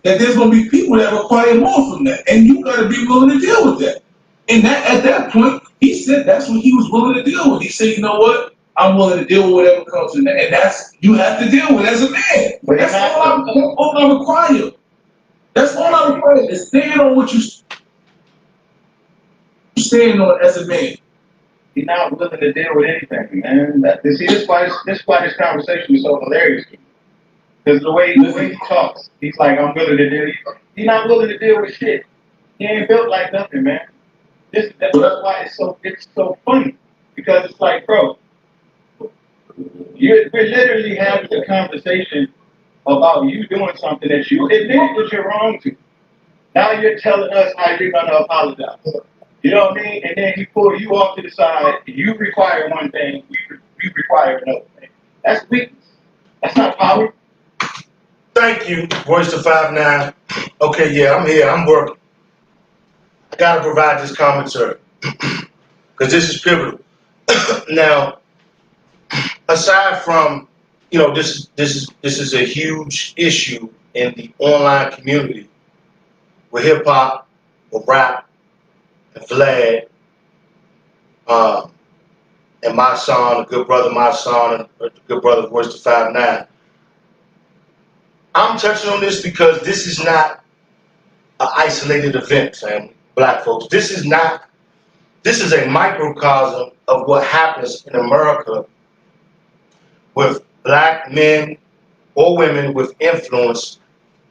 that there's going to be people that require more from that, and you got to be willing to deal with that. And that at that point, he said that's what he was willing to deal with. He said, you know what? I'm willing to deal with whatever comes in there, and that's you have to deal with as a man. But that's all I require. That's all I require is stand on what you stand on as a man. He's not willing to deal with anything, man. This is why this conversation is so hilarious to me. Because the way he talks, he's like, I'm willing to deal. He's not willing to deal with shit. He ain't built like nothing, man. That's why it's so funny. Because it's like, bro, we're literally having a conversation about you doing something that you admit that you're wrong to. Now you're telling us how you're gonna apologize. You know what I mean? And then he pull you off to the side. You require one thing. You require another thing. That's weakness. That's not power. Thank you, Royce the 5'9". Okay, yeah, I'm here. I'm working. I gotta provide this commentary because this is pivotal. Now, aside from this is a huge issue in the online community with hip hop, with rap, and VLAD, and Mysonne, a good brother Mysonne, and a good brother Royce the 5'9". I'm touching on this because this is not an isolated event, family, black folks. This is a microcosm of what happens in America with black men or women with influence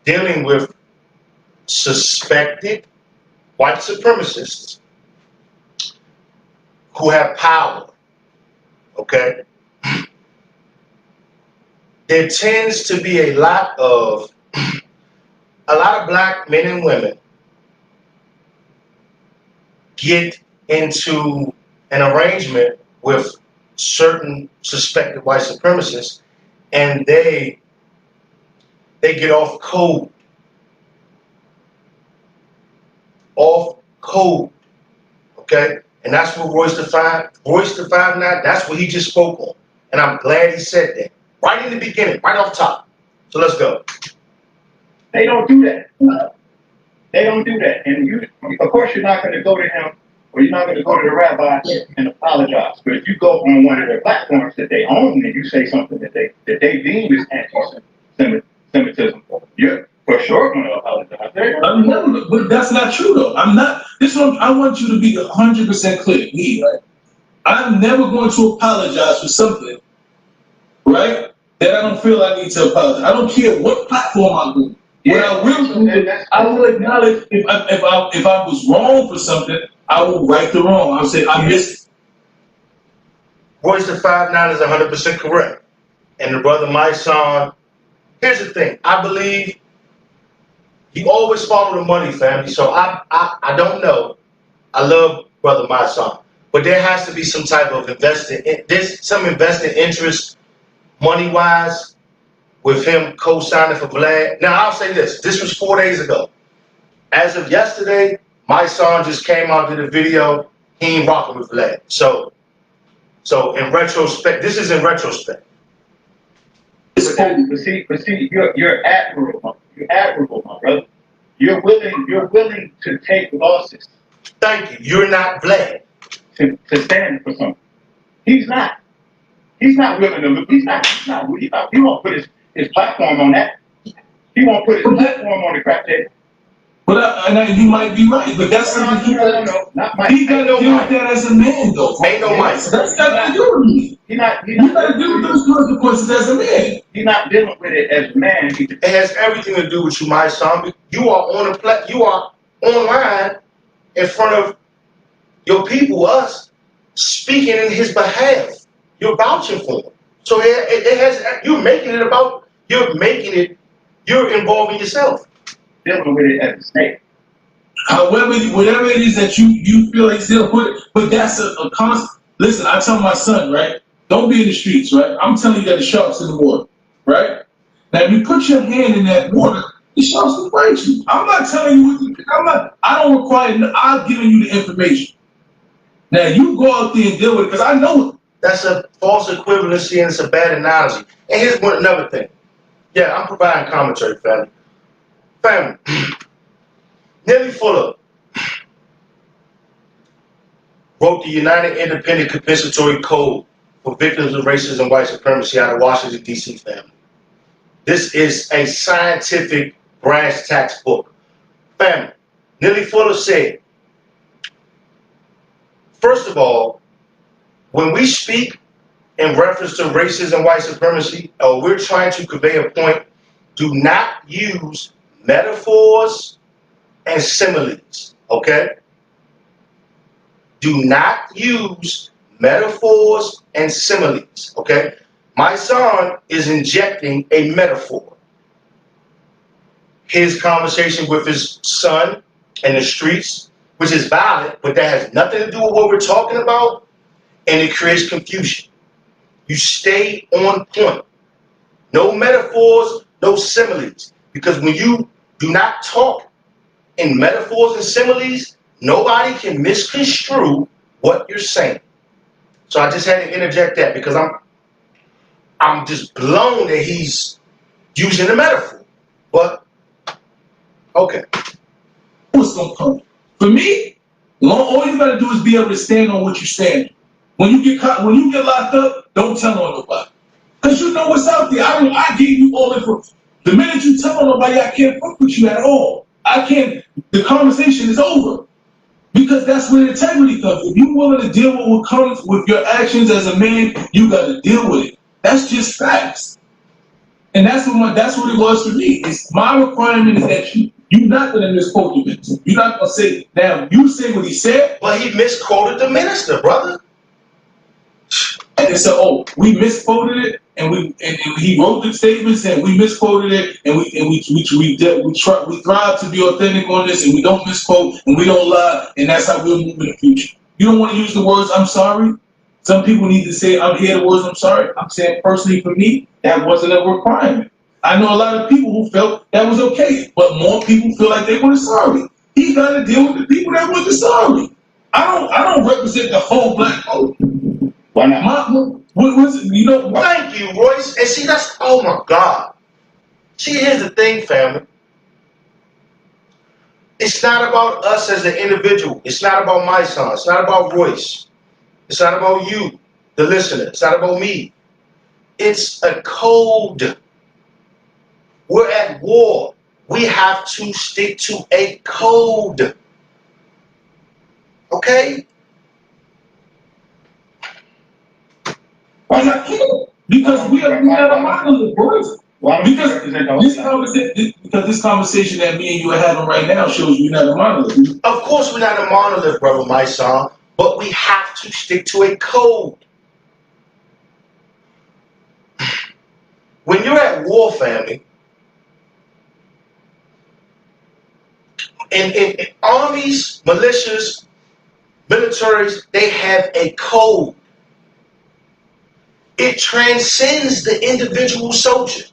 dealing with suspected white supremacists who have power, okay? There tends to be a lot of black men and women get into an arrangement with certain suspected white supremacists, and they get off code. Okay? And that's what Royce the 5'9", that's what he just spoke on. And I'm glad he said that. Right in the beginning, right off top. So let's go. They don't do that. They don't do that. And you, of course, you're not going to go to him or you're not going to go to the rabbi and apologize. But if you go on one of their platforms that they own and you say something that they deem is anti-Semitism, you're for sure going to apologize. But that's not true, though. I'm not. This one, I want you to be 100% clear. Me, right? I'm never going to apologize for something, right, that I don't feel I need to apologize. I don't care what platform I'm on. What I will do, I will acknowledge if I was wrong for something, I will right the wrong. I'll say I missed it. Royce the 5'9" is 100% correct. And the brother Mysonne, here's the thing. I believe he always follow the money, family. So I don't know. I love brother Mysonne. But there has to be some type of some invested interest money-wise with him co-signing for VLAD. Now, I'll say this. This was 4 days ago. As of yesterday, Mysonne just came out to the video. He ain't rocking with VLAD. So in retrospect, this is in retrospect. But see, you're admirable. You're admirable, my brother. You're willing to take losses. Thank you. You're not VLAD. To stand for something. He's not. He's not willing to look. He won't put his platform on that. He won't put his platform on the crap table. But you might be right, but that's something he got to deal with that as a man, though. Ain't no Mike. That's got to do with me. You got to deal with those consequences as a man. He's not dealing with it as a man. It has everything to do with you, Mysonne. You are you are online in front of your people, us, speaking in his behalf. You're vouching for him. So it has. You're involving yourself. Dealing with it as a snake. Whatever it is that you feel like still put it, but that's a constant. Listen, I tell my son, right? Don't be in the streets, right? I'm telling you that the sharks in the water, right? Now, if you put your hand in that water, the sharks will bite you. I'm not telling you what to do. I don't require. I'm giving you the information. Now you go out there and deal with it because I know it. That's a false equivalency and it's a bad analogy. And here's another thing. Yeah, I'm providing commentary, family. Family. Nelly Fuller wrote the United Independent Compensatory Code for Victims of Racism and White Supremacy out of Washington, D.C. family. This is a scientific brass tacks book. Family. Nelly Fuller said, first of all, when we speak in reference to racism and white supremacy, or we're trying to convey a point, do not use metaphors and similes, okay? Do not use metaphors and similes, okay? My son is injecting a metaphor. His conversation with his son in the streets, which is valid, but that has nothing to do with what we're talking about, and it creates confusion. You stay on point. No metaphors, no similes. Because when you do not talk in metaphors and similes, nobody can misconstrue what you're saying. So I just had to interject that because I'm just blown that he's using a metaphor. But okay. What's gonna come? For me, all you gotta do is be able to stand on what you stand. When you get caught, when you get locked up, don't tell on nobody. Because you know what's out there. I gave you all information. The minute you tell on nobody, I can't fuck with you at all. I can't, the conversation is over. Because that's where integrity comes. If you're willing to deal with what comes with your actions as a man, you gotta deal with it. That's just facts. And that's what it was for me. It's my requirement is that you're not gonna misquote the minister. You're not gonna say, now you say what he said. But he misquoted the minister, brother. And they said, oh, we misquoted it, and he wrote the statements, and we misquoted it, and we thrive to be authentic on this, and we don't misquote, and we don't lie, and that's how we'll move in the future. You don't want to use the words "I'm sorry." Some people need to say, "I'm here." The words "I'm sorry." I'm saying personally for me, that wasn't a requirement. I know a lot of people who felt that was okay, but more people feel like they weren't sorry. He got to deal with the people that wasn't sorry. I don't represent the whole black vote. Why not? What was it? You know, Thank you, Royce. And see, that's, oh my God. See, here's the thing, family. It's not about us as an individual. It's not about my son. It's not about Royce. It's not about you, the listener. It's not about me. It's a code. We're at war. We have to stick to a code. Okay? Because we are not a monolith, boys. Because this conversation that me and you are having right now shows we're not a monolith. Of course we're not a monolith, brother, my son, but we have to stick to a code. When you're at war, family, in armies, militias, militaries, they have a code. It transcends the individual soldier.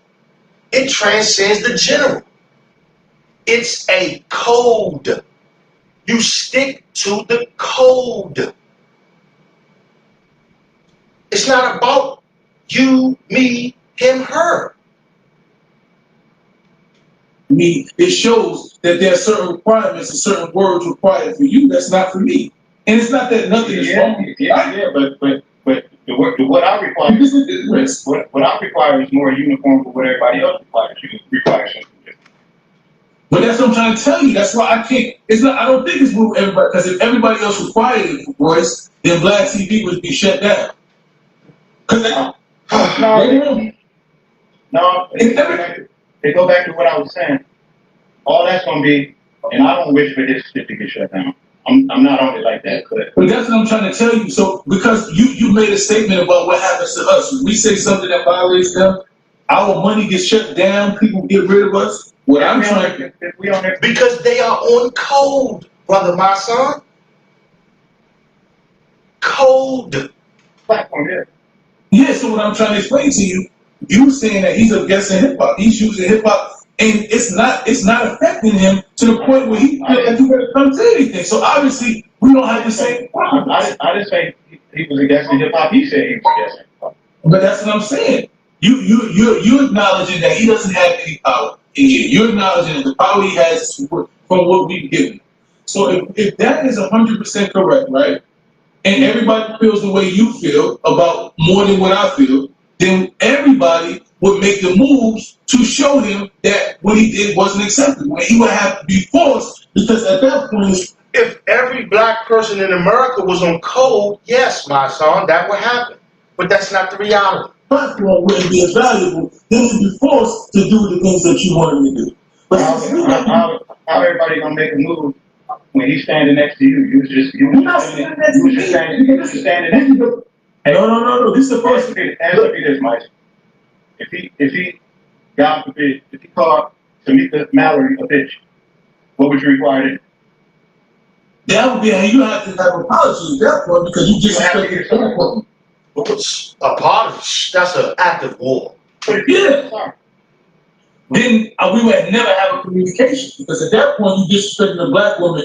It transcends the general. It's a code. You stick to the code. It's not about you, me, him, her. It shows that there are certain requirements and certain words required for you that's not for me. And it's not that nothing is wrong. But what I require, what I require is more uniform for what everybody else requires. You require something different. But that's what I'm trying to tell you. That's why I can't. It's not. I don't think it's with everybody. Because if everybody else required it for Royce, then Black TV would be shut down. Because they go back to what I was saying. All that's gonna be, and I don't wish for this shit to get shut down. I'm not on it like that. But that's what I'm trying to tell you. So because you made a statement about what happens to us when we say something that violates them, our money gets shut down. People get rid of us. What I'm trying to because they are on code, brother, my son. Code. Platform, yeah. Yeah. So what I'm trying to explain to you, you saying that he's against hip hop. He's using hip hop. And it's not affecting him to the point where he feels like he better come to anything. So obviously we don't have the same problem. I didn't say he was against hip hop. He said he was against hip hop. But that's what I'm saying. You acknowledging that he doesn't have any power. you're acknowledging that the power he has is from what we've given. So if that is 100% correct, right, and everybody feels the way you feel about more than what I feel, then everybody would make the moves to show him that what he did wasn't acceptable. And he would have to be forced, because at that point, If every black person in America was on code, yes, my son, that would happen. But that's not the reality. platform wouldn't be as valuable, then you'd be forced to do the things that you want him to do. But How everybody gonna make a move when he's standing next to you? You was just standing next to you. Hey, no. This is the first. Answer me this, Mike. If he, God forbid, if he called Tamika Mallory a bitch, what would you require to do? That would be how you have to have an apology at that point, because you just have to get someone. What's a part of that's an act of war. Yeah. Then we would never have a communication, because at that point you disrespecting a black woman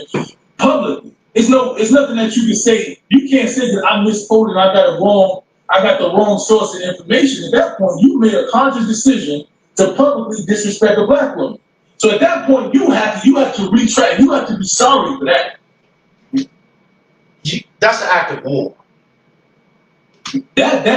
publicly. It's nothing that you can say. You can't say that I misquoted, I got the wrong source of information. At that point, you made a conscious decision to publicly disrespect a black woman. So at that point, you have to retract. You have to be sorry for that. That's an act of war. Why is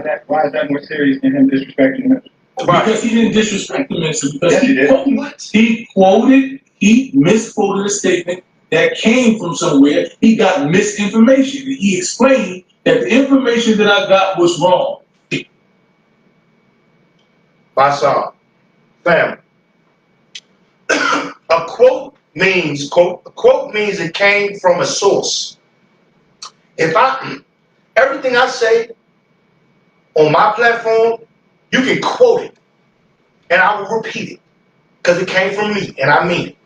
that more serious than him disrespecting him? Because he didn't disrespect the minister. Because Yes, he misquoted a statement that came from somewhere. He got misinformation. And he explained that the information that I got was wrong. My son, family. A quote means it came from a source. Everything I say on my platform, you can quote it, and I will repeat it, because it came from me, and I mean it.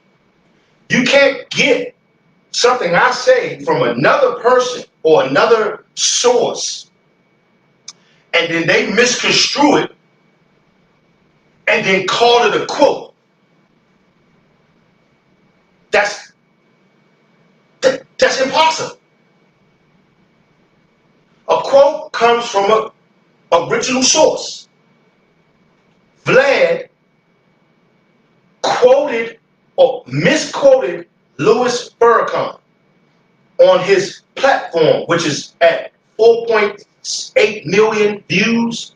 You can't get something I say from another person or another source, and then they misconstrue it, and then call it a quote. That's impossible. A quote comes from an original source. VLAD quoted or misquoted Louis Farrakhan on his platform, which is at 4.8 million views,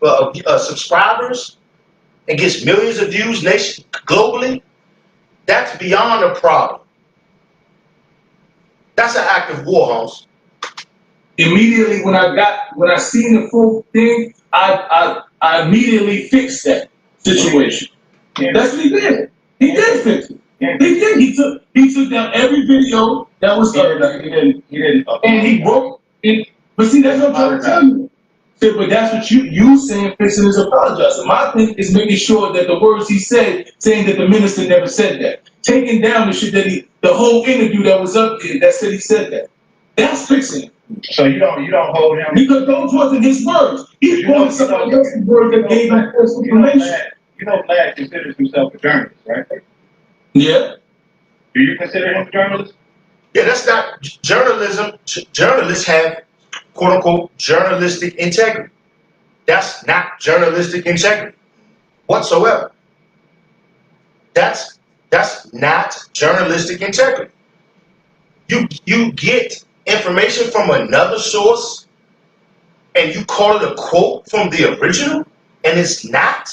subscribers, and gets millions of views globally. That's beyond a problem. That's an act of war, Holmes. Immediately when I seen the full thing, I immediately fixed that situation. Yeah. That's what he did. He did fix it. Yeah. He did. He took down every video that was up there. He didn't. And he broke it. But see, that's what I'm trying to tell you. See, but that's what you saying, fixing is apologizing. My thing is making sure that the words he said, saying that the minister never said that. Taking down the shit that the whole interview that was up there that said he said that. That's fixing it. So you don't hold him, because those wasn't his words. He's quoting somebody else's word that gave him false information. VLAD considers himself a journalist, right? Yeah. Do you consider him a journalist? Yeah, that's not journalism. Journalists have quote unquote journalistic integrity. That's not journalistic integrity whatsoever. That's not journalistic integrity. You get information from another source and you call it a quote from the original, and it's not?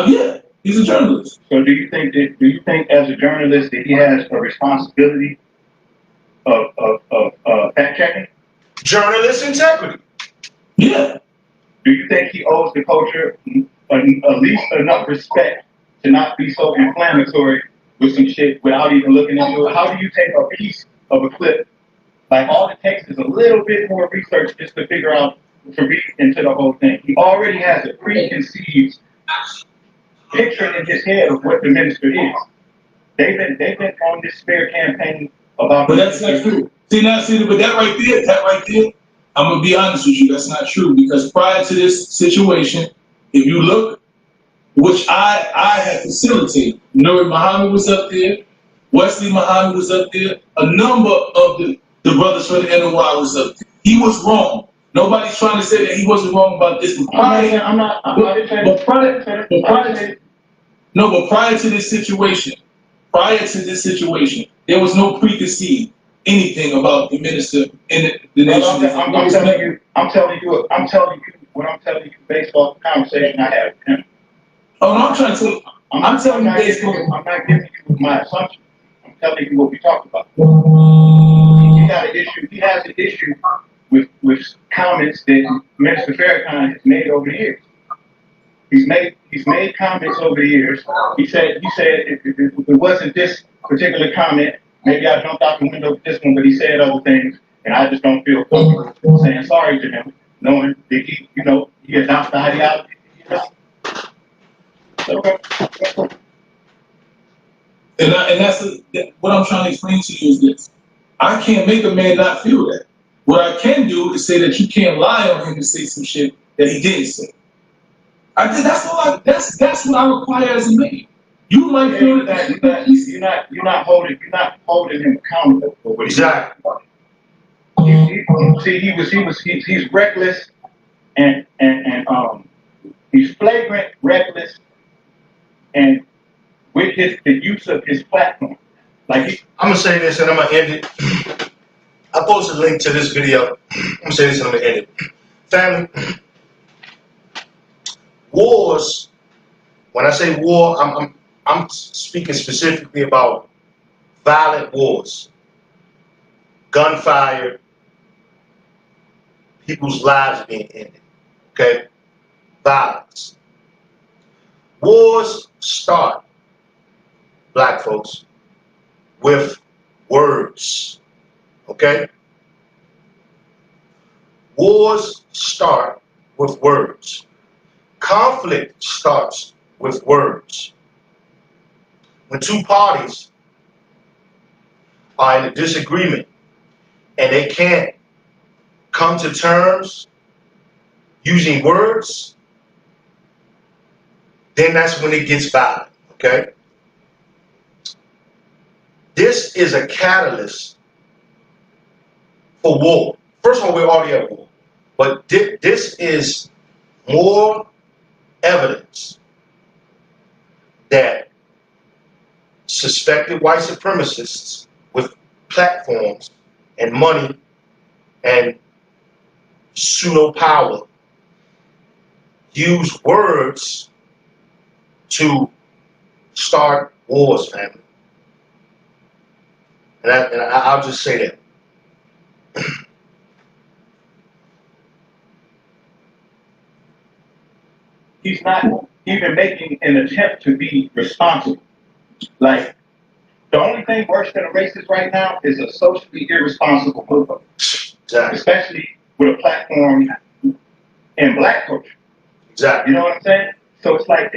Yeah, he's a journalist. So do you think as a journalist that he has a responsibility of fact checking? Journalist integrity. Yeah. Do you think he owes the culture at least enough respect to not be so inflammatory with some shit without even looking into it? How do you take a piece of a clip? Like, all it takes is a little bit more research just to figure out, to read into the whole thing. He already has a preconceived picture in his head of what the minister is. They've been on this smear campaign about. But that's not true. But that right there, I'm gonna be honest with you, that's not true, because prior to this situation, if you look, which I had facilitated, Nuri Muhammad was up there, Wesley Muhammad was up there, a number of the brothers from the NOI was up there. He was wrong. Nobody's trying to say that he wasn't wrong about this. But prior to this situation, there was no preconceived anything about the minister in the nation. I'm telling you what I'm telling you based off the conversation I had with him. Oh, no, I'm trying to. I'm telling you based on. I'm not giving you my assumption. I'm telling you what we talked about. He has an issue with comments that Minister Farrakhan has made over the years. He's made comments over the years. He said if it wasn't this particular comment, maybe I jumped out the window with this one, but he said other things, and I just don't feel comfortable saying sorry to him, knowing that he adopted the ideology. And that's what I'm trying to explain to you is this. I can't make a man not feel that. What I can do is say that you can't lie on him and say some shit that he didn't say. I think that's what I require as a man. You might feel that you're not holding him accountable for what Exactly. He's reckless and he's flagrant, reckless, and with the use of his platform. I'm gonna say this and I'm gonna end it. I posted a link to this video. I'm gonna say this and I'm gonna end it. Family, wars. When I say war, I'm speaking specifically about violent wars, gunfire, people's lives being ended. Okay, violence. Wars start, black folks, with words. Okay? Wars start with words. Conflict starts with words. When two parties are in a disagreement and they can't come to terms using words, then that's when it gets violent. Okay? This is a catalyst for war. First of all, we're already at war. But this is more evidence that suspected white supremacists with platforms and money and pseudo power use words to start wars, family. And I'll just say that. He's not even making an attempt to be responsible. Like, the only thing worse than a racist right now is a socially irresponsible movement. Exactly. Especially with a platform in black culture. Exactly. You know what I'm saying? So it's like